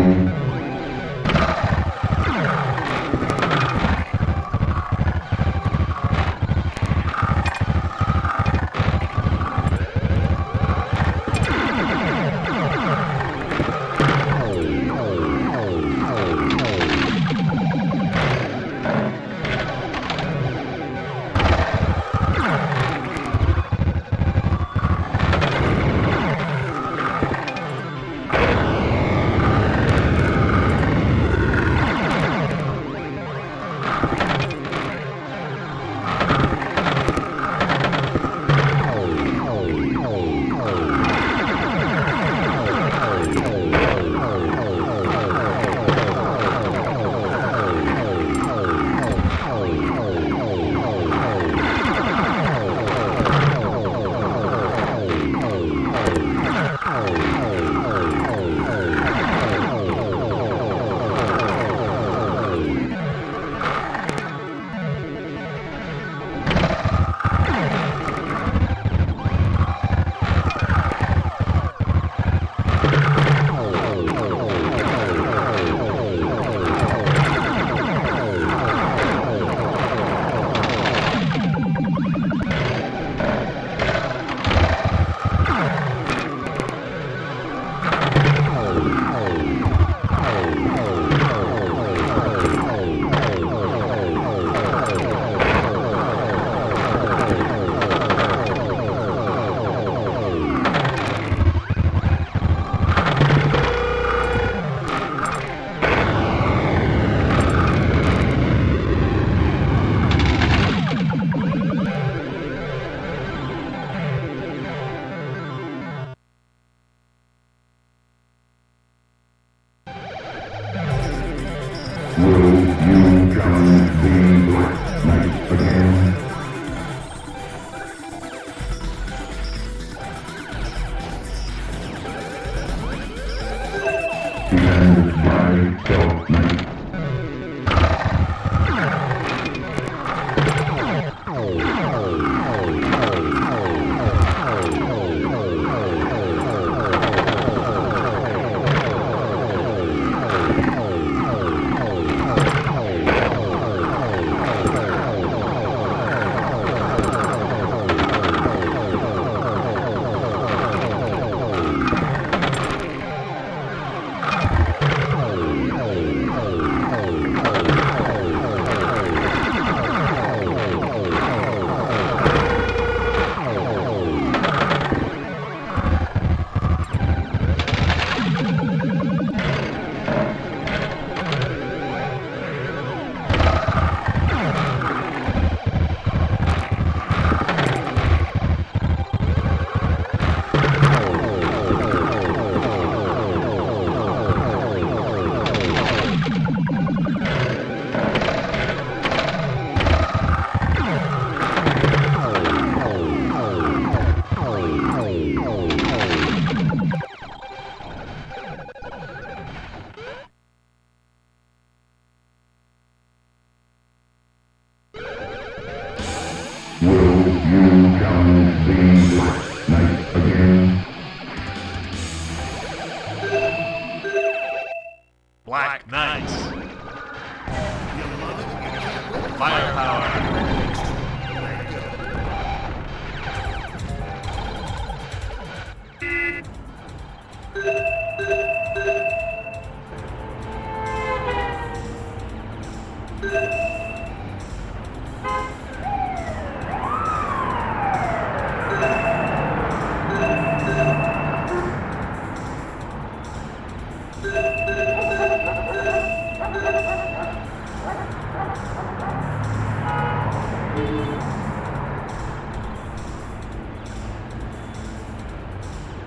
Will you challenge the Black Knight again? Defended by Stealth Knight.